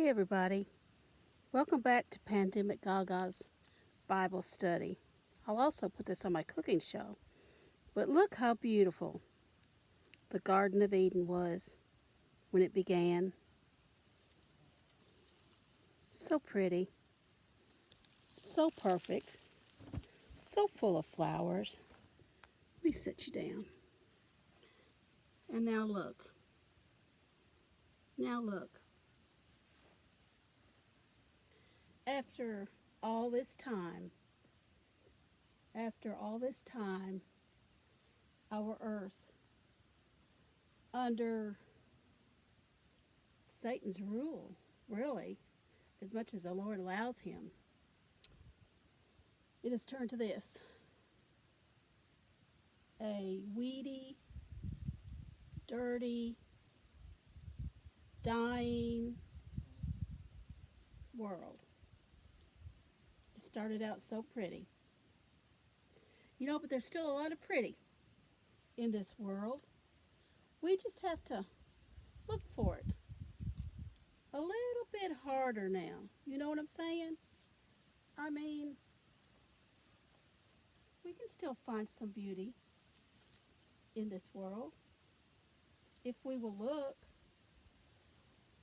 Hey everybody, welcome back to Pandemic Gaga's Bible study. I'll also put this on my cooking show. But look how beautiful the Garden of Eden was when it began. So pretty, so perfect, so full of flowers. Let me sit you down. And now look. Now look. After all this time, after all this time, our earth under Satan's rule, really, as much as the Lord allows him, it has turned to this: a weedy, dirty, dying world. It started out so pretty. But there's still a lot of pretty in this world. We just have to look for it a little bit harder now. You know what I'm saying? I mean, we can still find some beauty in this world if we will look.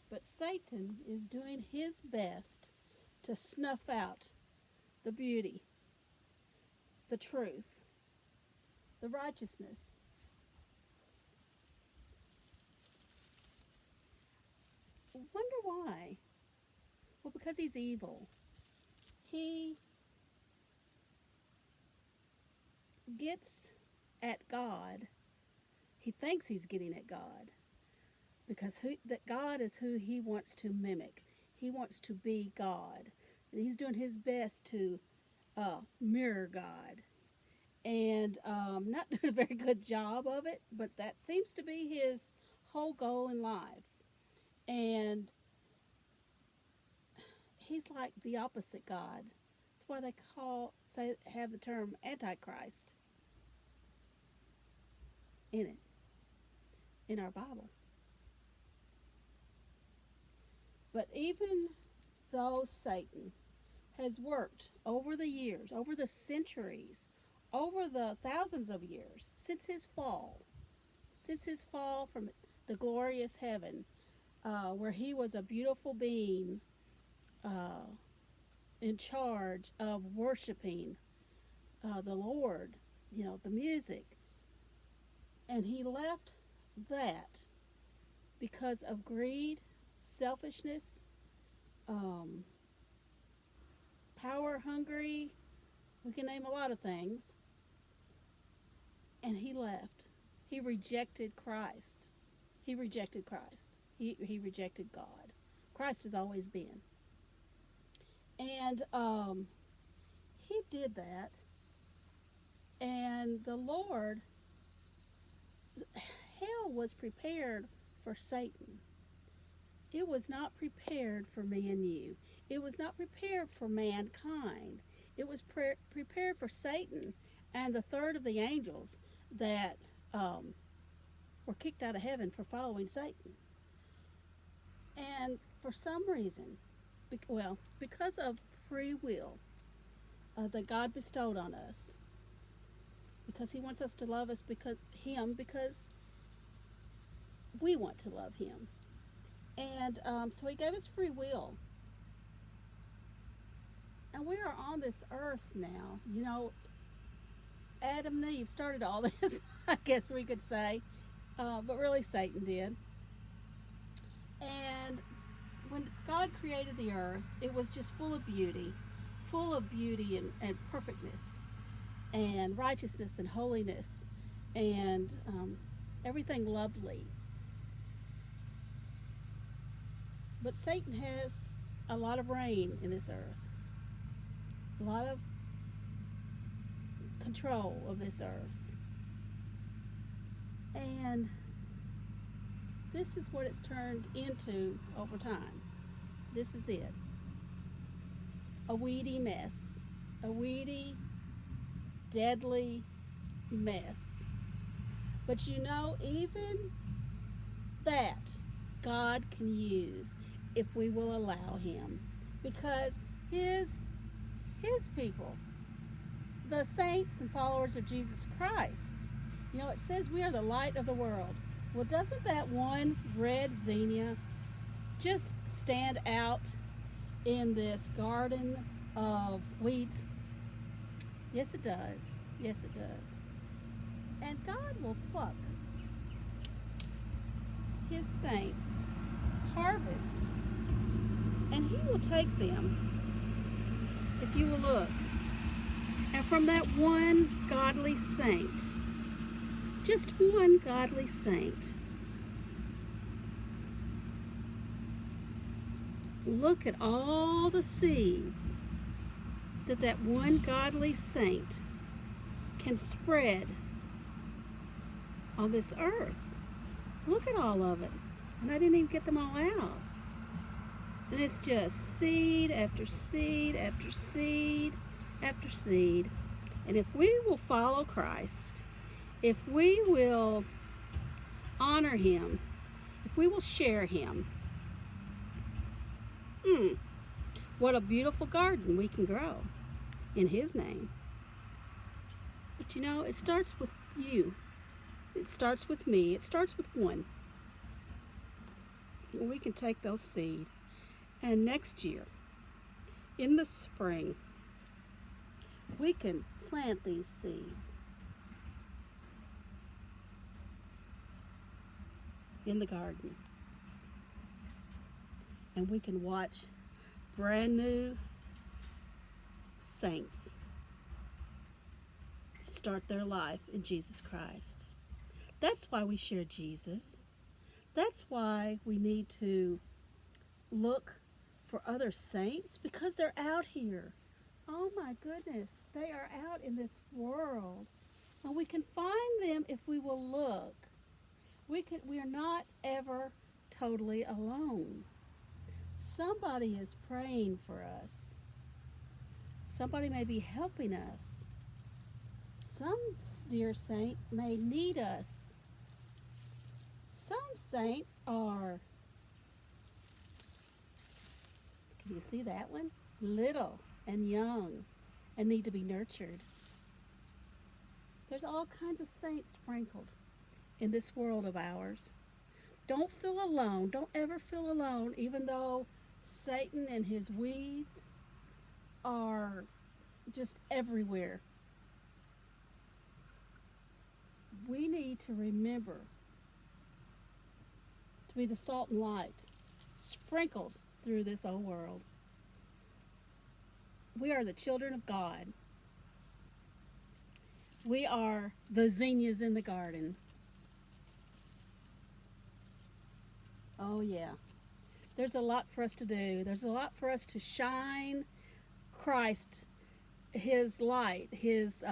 But Satan is doing his best to snuff out the beauty, the truth, the righteousness. Wonder why? Well, because he's evil. He gets at God. He thinks he's getting at God because that God is who he wants to mimic. He wants to be God. And he's doing his best to mirror God. And not doing a very good job of it, but that seems to be his whole goal in life. And he's like the opposite God. That's why they have the term Antichrist in it, in our Bible. But even though Satan has worked over the years, over the centuries, over the thousands of years since his fall from the glorious heaven, where he was a beautiful being in charge of worshiping the Lord, the music. And he left that because of greed, selfishness, power hungry. We can name a lot of things. And he left. He rejected Christ. He rejected Christ. He rejected God. Christ has always been. And he did that. And the Lord, hell was prepared for Satan. It was not prepared for me and you. It was not prepared for mankind. It was prepared for Satan and the third of the angels that were kicked out of heaven for following Satan. And for some reason, because of free will that God bestowed on us, because he wants us to love us because we want to love him. And so he gave us free will. And we are on this earth now. Adam and Eve started all this, I guess we could say. But really Satan did. And when God created the earth, it was just full of beauty and perfectness and righteousness and holiness and everything lovely. But Satan has a lot of reign in this earth, a lot of control of this earth. And this is what it's turned into over time. This is it. A weedy mess. A weedy, deadly mess. But even that God can use. if we will allow him. Because his people, the saints and followers of Jesus Christ, it says we are the light of the world. Well, doesn't that one red zinnia just stand out in this garden of weeds? Yes, it does. Yes, it does. And God will pluck his saints, harvest, and he will take them, if you will look. And from that one godly saint, just one godly saint, look at all the seeds that one godly saint can spread on this earth. Look at all of it. And I didn't even get them all out. And it's just seed after seed after seed after seed. And if we will follow Christ, if we will honor him, if we will share him, what a beautiful garden we can grow in his name. But it starts with you. It starts with me. It starts with one. We can take those seeds, and next year, in the spring, we can plant these seeds in the garden. And we can watch brand new saints start their life in Jesus Christ. That's why we share Jesus. That's why we need to look for other saints, because they're out here. Oh my goodness, they are out in this world. And we can find them if we will look. We are not ever totally alone. Somebody is praying for us. Somebody may be helping us. Some dear saint may need us. Some saints are, can you see that one? Little and young and need to be nurtured. There's all kinds of saints sprinkled in this world of ours. Don't feel alone. Don't ever feel alone, even though Satan and his weeds are just everywhere. We need to remember to be the salt and light sprinkled through this old world. We are the children of God. We are the zinnias in the garden. Oh yeah. There's a lot for us to do. There's a lot for us to shine Christ, his light, his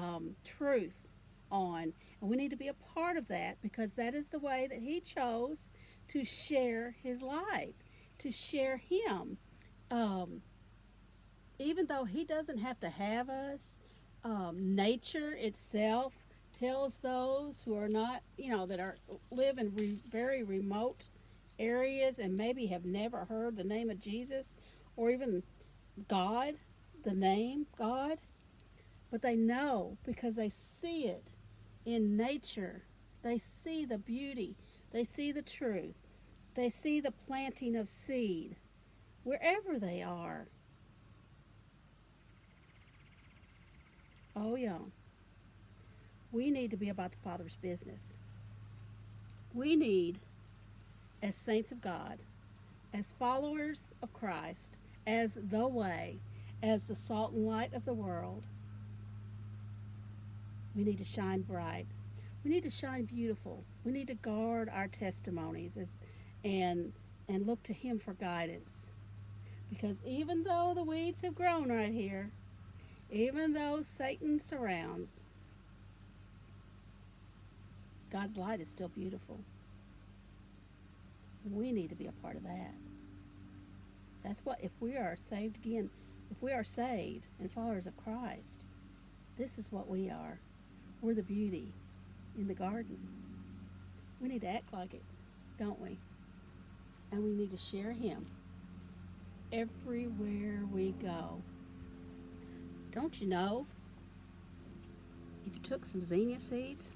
truth on. And we need to be a part of that, because that is the way that he chose to share his light, to share him. Even though he doesn't have to have us, nature itself tells those who are not, that live in very remote areas and maybe have never heard the name of Jesus or even God, the name God, but they know because they see it in nature. They see the beauty. They see the truth. They see the planting of seed wherever they are. Oh, yeah. We need to be about the Father's business. We need, as saints of God, as followers of Christ, as the way, as the salt and light of the world, we need to shine bright. We need to shine beautiful. We need to guard our testimonies and look to him for guidance. Because even though the weeds have grown right here, even though Satan surrounds, God's light is still beautiful. We need to be a part of that. That's what, if we are saved again, if we are saved and followers of Christ, this is what we are. We're the beauty in the garden. We need to act like it, don't we? And we need to share him everywhere we go. Don't you know, if you took some zinnia seeds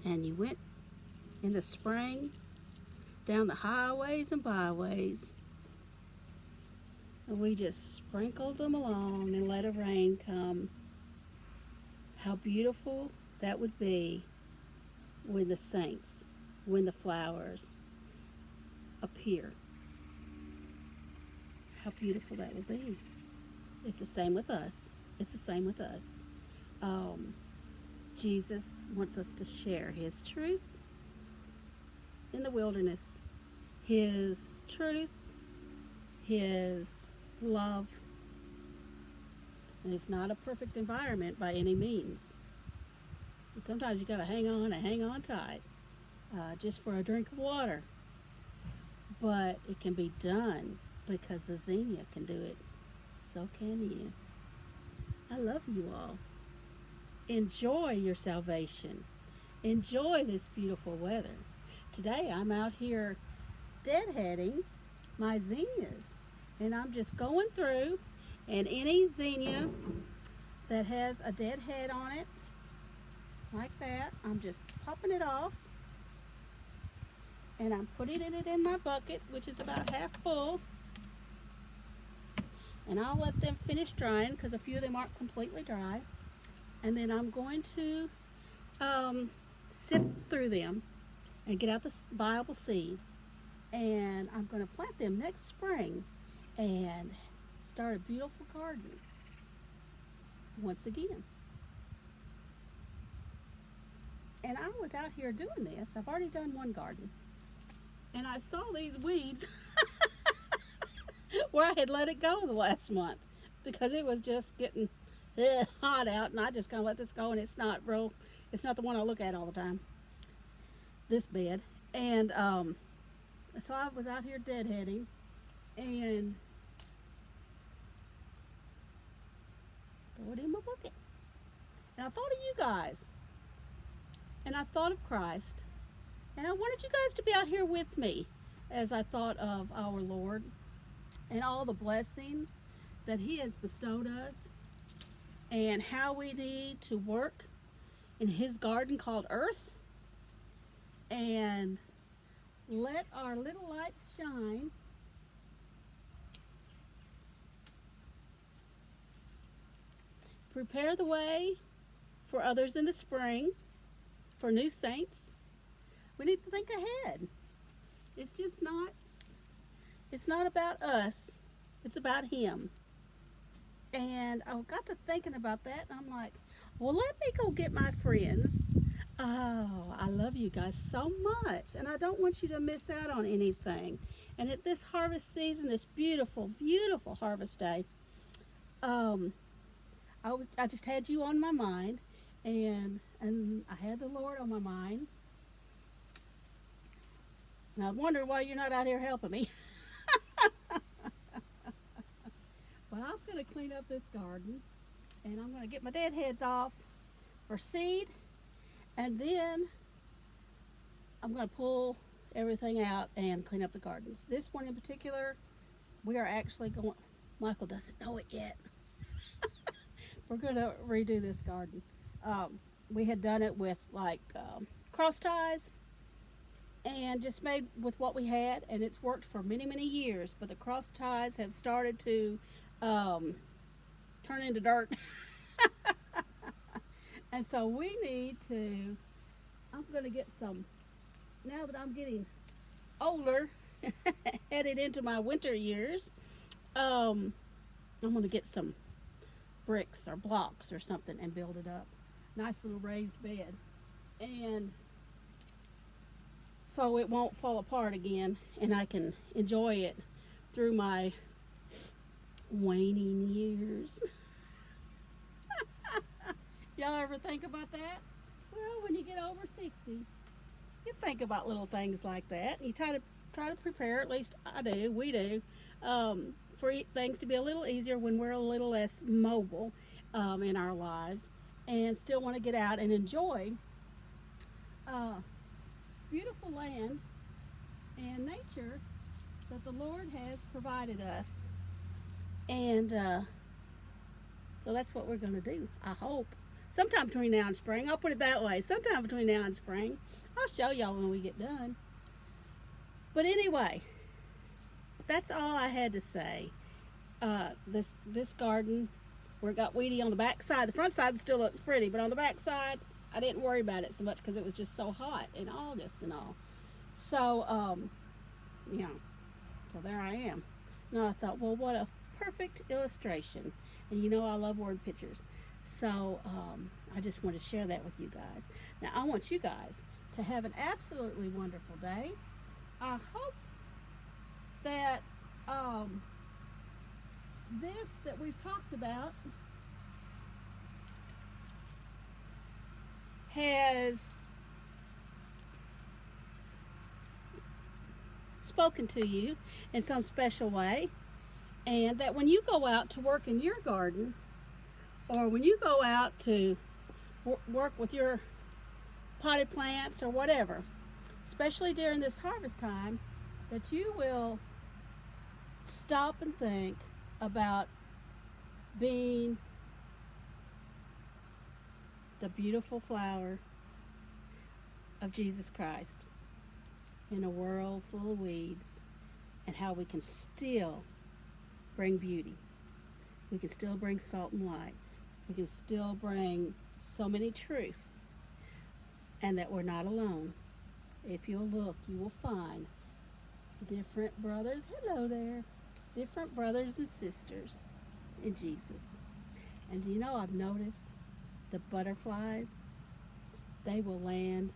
and you went in the spring down the highways and byways, and we just sprinkled them along and let a rain come, how beautiful that would be when the saints, when the flowers appear. How beautiful that would be. It's the same with us. It's the same with us. Jesus wants us to share His truth in the wilderness, His truth, His love. And it's not a perfect environment by any means. And sometimes you got to hang on and hang on tight just for a drink of water. But it can be done because the zinnia can do it. So can you. I love you all. Enjoy your salvation. Enjoy this beautiful weather. Today I'm out here deadheading my zinnias. And I'm just going through, and any zinnia that has a dead head on it, like that, I'm just popping it off. And I'm putting it in my bucket, which is about half full. And I'll let them finish drying because a few of them aren't completely dry. And then I'm going to sift through them and get out the viable seed. And I'm going to plant them next spring and start a beautiful garden once again. And I was out here doing this. I've already done one garden. And I saw these weeds where I had let it go the last month because it was just getting hot out, and I just kind of let this go, and it's not the one I look at all the time, this bed. And so I was out here deadheading, and throw it in my bucket. And I thought of you guys, and I thought of Christ, and I wanted you guys to be out here with me as I thought of our Lord and all the blessings that He has bestowed us, and how we need to work in His garden called earth and let our little lights shine prepare the way for others in the spring, for new saints. We need to think ahead. It's not about us, it's about Him. And I got to thinking about that, and I'm like, well, let me go get my friends. Oh, I love you guys so much, and I don't want you to miss out on anything. And at this harvest season, this beautiful, beautiful harvest day, I just had you on my mind, and I had the Lord on my mind. And I wondered why you're not out here helping me. But I'm going to clean up this garden, and I'm going to get my dead heads off for seed, and then I'm going to pull everything out and clean up the gardens. This one in particular, we are actually going, Michael doesn't know it yet. We're going to redo this garden. We had done it with cross ties and just made with what we had, and it's worked for many, many years, but the cross ties have started to turn into dirt. And so we need to, I'm going to get some, now that I'm getting older, headed into my winter years, I'm going to get some bricks or blocks or something and build it up. Nice little raised bed. And so it won't fall apart again, and I can enjoy it through my waning years. Y'all ever think about that? Well, when you get over 60, you think about little things like that. You try to prepare, at least I do, we do, for things to be a little easier when we're a little less mobile in our lives, and still want to get out and enjoy beautiful land and nature that the Lord has provided us. And so that's what we're going to do, I hope. Sometime between now and spring. I'll put it that way. Sometime between now and spring. I'll show y'all when we get done. But anyway, that's all I had to say. This garden, where it got weedy on the back side, the front side still looks pretty, but on the back side, I didn't worry about it so much because it was just so hot in August and all. So, so there I am. And I thought, well, what a perfect illustration. And you know I love word pictures. So I just want to share that with you guys. Now, I want you guys to have an absolutely wonderful day. I hope that this that we've talked about has spoken to you in some special way, and that when you go out to work in your garden, or when you go out to work with your potted plants or whatever, especially during this harvest time, that you will stop and think about being the beautiful flower of Jesus Christ in a world full of weeds, and how we can still bring beauty. We can still bring salt and light. We can still bring so many truths, and that we're not alone. If you'll look, you will find different brothers, hello there, different brothers and sisters in Jesus. And do you know, I've noticed the butterflies, they will land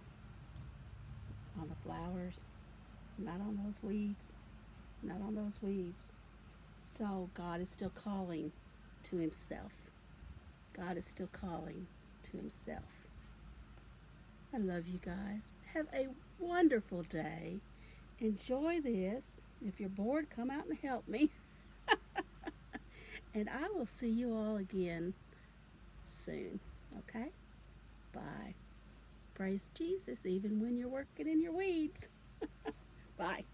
on the flowers, not on those weeds, not on those weeds. So God is still calling to himself. God is still calling to himself. I love you guys. Have a wonderful day. Enjoy this. If you're bored, come out and help me. And I will see you all again soon. Okay? Bye. Praise Jesus, even when you're working in your weeds. Bye.